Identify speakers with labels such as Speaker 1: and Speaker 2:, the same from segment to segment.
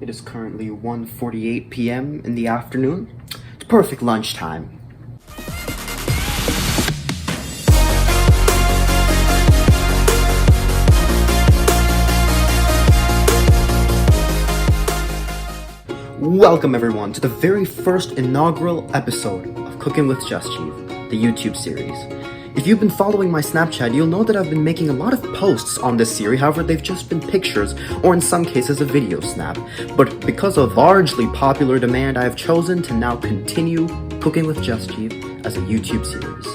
Speaker 1: It is currently 1:48 p.m. in the afternoon. It's perfect lunchtime. Welcome everyone to the very first inaugural episode of Cooking with Jasjeev, the YouTube series. If you've been following my Snapchat, you'll know that I've been making a lot of posts on this series, however they've just been pictures, or in some cases a video snap. But because of largely popular demand, I have chosen to now continue Cooking with Jasjeev as a YouTube series.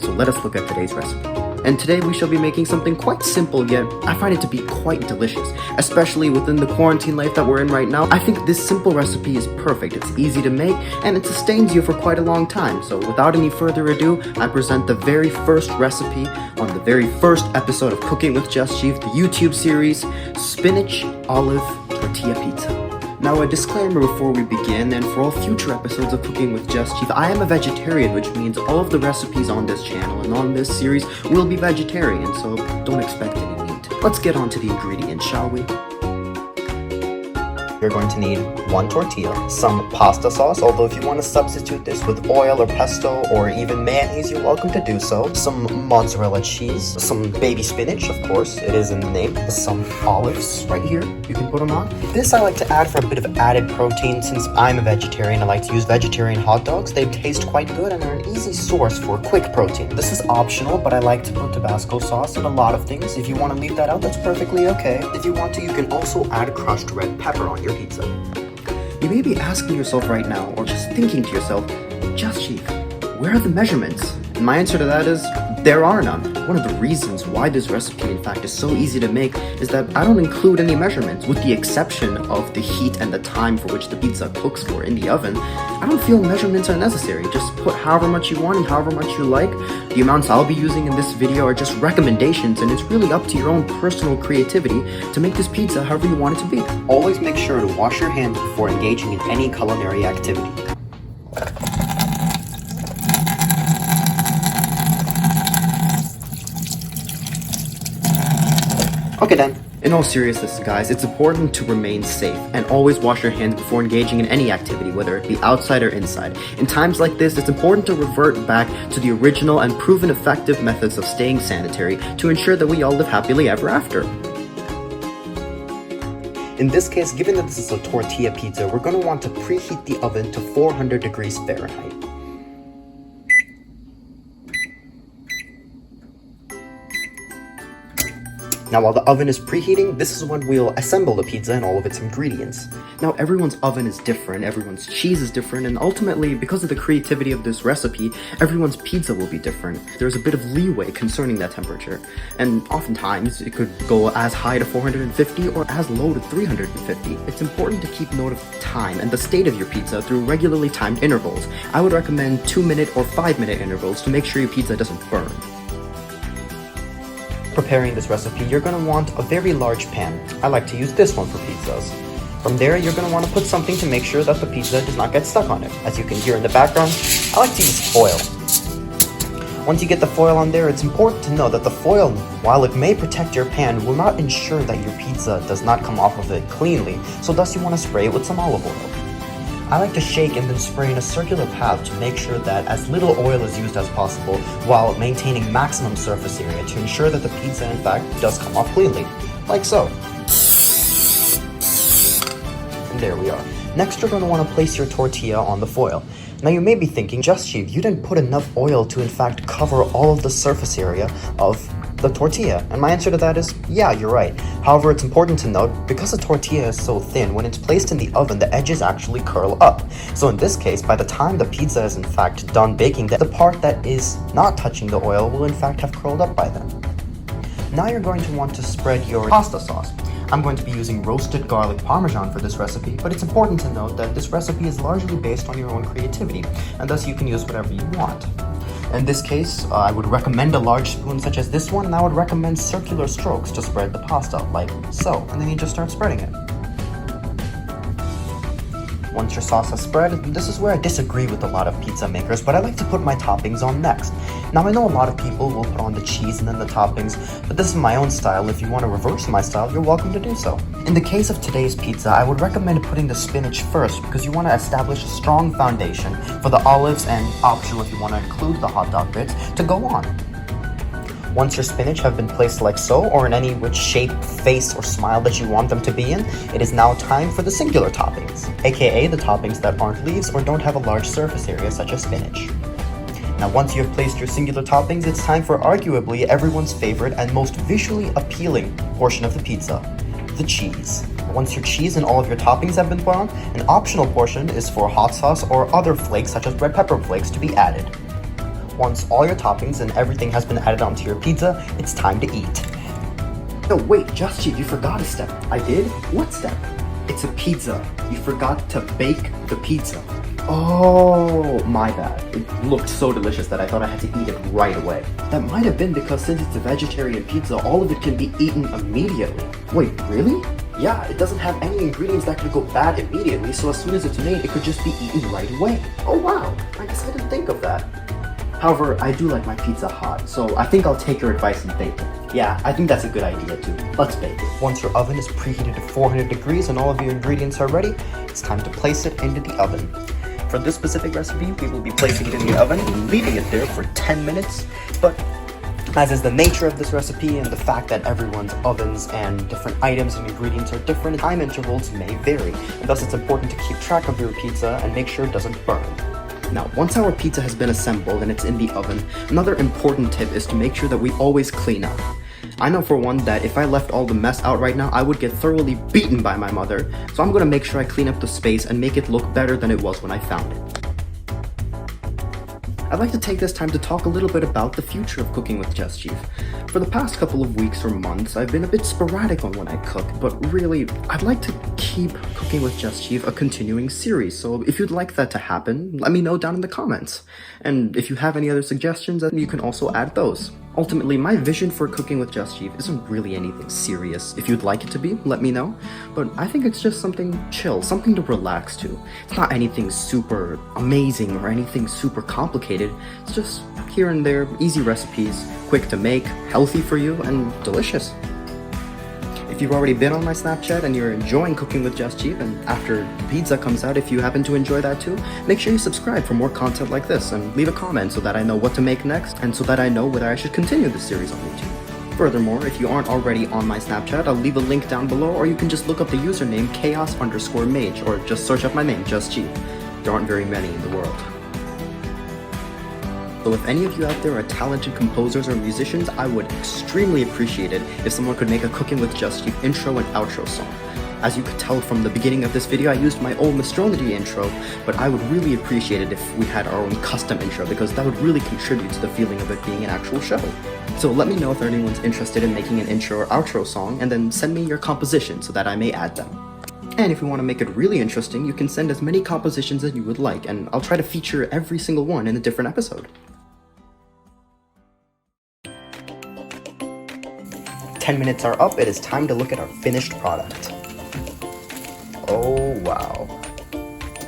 Speaker 1: So let us look at today's recipe. And today we shall be making something quite simple, yet I find it to be quite delicious, especially within the quarantine life that we're in right now. I think this simple recipe is perfect. It's easy to make, and it sustains you for quite a long time. So without any further ado, I present the very first recipe on the very first episode of Cooking with Jasjeev, the YouTube series, spinach olive tortilla pizza. Now, a disclaimer before we begin, and for all future episodes of Cooking with Jasjeev, I am a vegetarian, which means all of the recipes on this channel and on this series will be vegetarian, so don't expect any meat. Let's get on to the ingredients, shall we? You're going to need 1 tortilla, some pasta sauce, although if you want to substitute this with oil or pesto or even mayonnaise, you're welcome to do so. Some mozzarella cheese, some baby spinach, of course, it is in the name, some olives right here, you can put them on. This I like to add for a bit of added protein. Since I'm a vegetarian, I like to use vegetarian hot dogs. They taste quite good and are an easy source for quick protein. This is optional, but I like to put Tabasco sauce in a lot of things. If you want to leave that out, that's perfectly okay. If you want to, you can also add crushed red pepper on your pizza. You may be asking yourself right now, or just thinking to yourself, Jasjeev, where are the measurements? And my answer to that is, there are none. One of the reasons why this recipe, in fact, is so easy to make is that I don't include any measurements, with the exception of the heat and the time for which the pizza cooks for in the oven. I don't feel measurements are necessary. Just put however much you want and however much you like. The amounts I'll be using in this video are just recommendations, and it's really up to your own personal creativity to make this pizza however you want it to be. Always make sure to wash your hands before engaging in any culinary activity. Okay then, in all seriousness guys, it's important to remain safe and always wash your hands before engaging in any activity, whether it be outside or inside. In times like this, it's important to revert back to the original and proven effective methods of staying sanitary to ensure that we all live happily ever after. In this case, given that this is a tortilla pizza, we're going to want to preheat the oven to 400 degrees Fahrenheit. Now while the oven is preheating, this is when we'll assemble the pizza and all of its ingredients. Now everyone's oven is different, everyone's cheese is different, and ultimately, because of the creativity of this recipe, everyone's pizza will be different. There's a bit of leeway concerning that temperature, and oftentimes it could go as high to 450 or as low to 350. It's important to keep note of time and the state of your pizza through regularly timed intervals. I would recommend 2-minute or 5-minute intervals to make sure your pizza doesn't burn. Preparing this recipe, you're going to want a very large pan. I like to use this one for pizzas. From there, you're going to want to put something to make sure that the pizza does not get stuck on it. As you can hear in the background, I like to use foil. Once you get the foil on there, it's important to know that the foil, while it may protect your pan, will not ensure that your pizza does not come off of it cleanly, so thus you want to spray it with some olive oil. I like to shake and then spray in a circular path to make sure that as little oil is used as possible while maintaining maximum surface area to ensure that the pizza in fact does come off cleanly, like so. And there we are. Next you're going to want to place your tortilla on the foil. Now you may be thinking, Jasjeev, you didn't put enough oil to in fact cover all of the surface area of the tortilla. And my answer to that is, yeah, you're right. However, it's important to note, because the tortilla is so thin, when it's placed in the oven, the edges actually curl up. So in this case, by the time the pizza is in fact done baking, the part that is not touching the oil will in fact have curled up by then. Now you're going to want to spread your pasta sauce. I'm going to be using roasted garlic parmesan for this recipe, but it's important to note that this recipe is largely based on your own creativity, and thus you can use whatever you want. In this case, I would recommend a large spoon such as this one, and I would recommend circular strokes to spread the pasta, like so, and then you just start spreading it. Once your sauce has spread, this is where I disagree with a lot of pizza makers, but I like to put my toppings on next. Now I know a lot of people will put on the cheese and then the toppings, but this is my own style. If you want to reverse my style, you're welcome to do so. In the case of today's pizza, I would recommend putting the spinach first because you want to establish a strong foundation for the olives and optional if you want to include the hot dog bits to go on. Once your spinach have been placed like so, or in any which shape, face, or smile that you want them to be in, it is now time for the singular toppings, aka the toppings that aren't leaves or don't have a large surface area such as spinach. Now once you have placed your singular toppings, it's time for arguably everyone's favorite and most visually appealing portion of the pizza, the cheese. Once your cheese and all of your toppings have been put on, an optional portion is for hot sauce or other flakes such as red pepper flakes to be added. Once all your toppings and everything has been added onto your pizza, it's time to eat. No, wait, Jasjeev, you forgot a step. I did? What step? It's a pizza. You forgot to bake the pizza. Oh, my bad. It looked so delicious that I thought I had to eat it right away. That might have been because since it's a vegetarian pizza, all of it can be eaten immediately. Wait, really? Yeah, it doesn't have any ingredients that could go bad immediately, so as soon as it's made, it could just be eaten right away. Oh wow, I guess I didn't think of that. However, I do like my pizza hot, so I think I'll take your advice and bake it. Yeah, I think that's a good idea too. Let's bake it. Once your oven is preheated to 400 degrees and all of your ingredients are ready, it's time to place it into the oven. For this specific recipe, we will be placing it in the oven and leaving it there for 10 minutes, but as is the nature of this recipe and the fact that everyone's ovens and different items and ingredients are different, time intervals may vary, and thus it's important to keep track of your pizza and make sure it doesn't burn. Now, once our pizza has been assembled and it's in the oven, another important tip is to make sure that we always clean up. I know for one that if I left all the mess out right now, I would get thoroughly beaten by my mother, so I'm gonna make sure I clean up the space and make it look better than it was when I found it. I'd like to take this time to talk a little bit about the future of cooking with Jasjeev. For the past couple of weeks or months, I've been a bit sporadic on when I cook, but really, I'd like to keep Cooking with Jasjeev a continuing series, so if you'd like that to happen, let me know down in the comments. And if you have any other suggestions, then you can also add those. Ultimately, my vision for Cooking with Jasjeev isn't really anything serious. If you'd like it to be, let me know. But I think it's just something chill, something to relax to. It's not anything super amazing or anything super complicated. It's just here and there, easy recipes, quick to make, healthy for you, and delicious. If you've already been on my Snapchat and you're enjoying Cooking with Jasjeev, and after pizza comes out, if you happen to enjoy that too, make sure you subscribe for more content like this and leave a comment so that I know what to make next and so that I know whether I should continue this series on YouTube. Furthermore, if you aren't already on my Snapchat, I'll leave a link down below, or you can just look up the username chaos_mage or just search up my name, Jasjeev. There aren't very many in the world. So if any of you out there are talented composers or musicians, I would extremely appreciate it if someone could make a Cooking with Jasjeev intro and outro song. As you could tell from the beginning of this video, I used my old Mistrology intro, but I would really appreciate it if we had our own custom intro because that would really contribute to the feeling of it being an actual show. So let me know if anyone's interested in making an intro or outro song, and then send me your composition so that I may add them. And if you want to make it really interesting, you can send as many compositions as you would like, and I'll try to feature every single one in a different episode. 10 minutes are up, it is time to look at our finished product. Oh wow,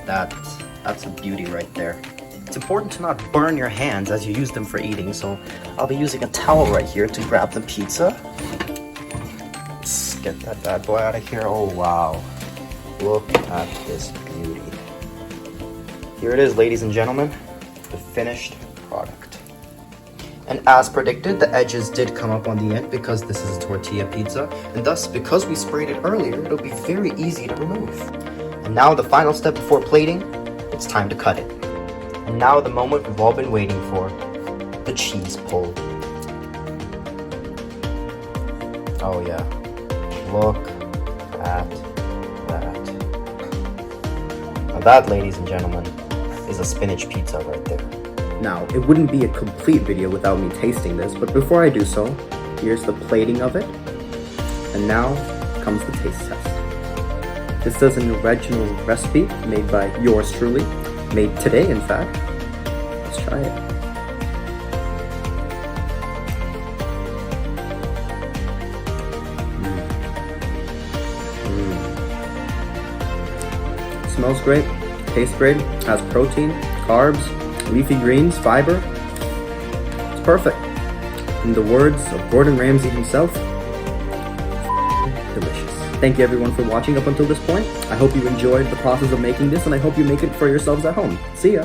Speaker 1: that's a beauty right there. It's important to not burn your hands as you use them for eating, so I'll be using a towel right here to grab the pizza. Let's get that bad boy out of here. Oh wow, look at this beauty. Here it is, ladies and gentlemen, the finished product. And as predicted, the edges did come up on the end because this is a tortilla pizza, and thus, because we sprayed it earlier, it'll be very easy to remove. And now the final step before plating, it's time to cut it. And now the moment we've all been waiting for, the cheese pull. Oh yeah, look at that. Now that, ladies and gentlemen, is a spinach pizza right there. Now, it wouldn't be a complete video without me tasting this, but before I do so, here's the plating of it, and now comes the taste test. This is an original recipe made by yours truly, made today in fact. Let's try it. Smells great, tastes great, has protein, carbs, leafy greens, fiber. It's perfect. In the words of Gordon Ramsay himself, delicious. Thank you everyone for watching up until this point. I hope you enjoyed the process of making this, and I hope you make it for yourselves at home. See ya!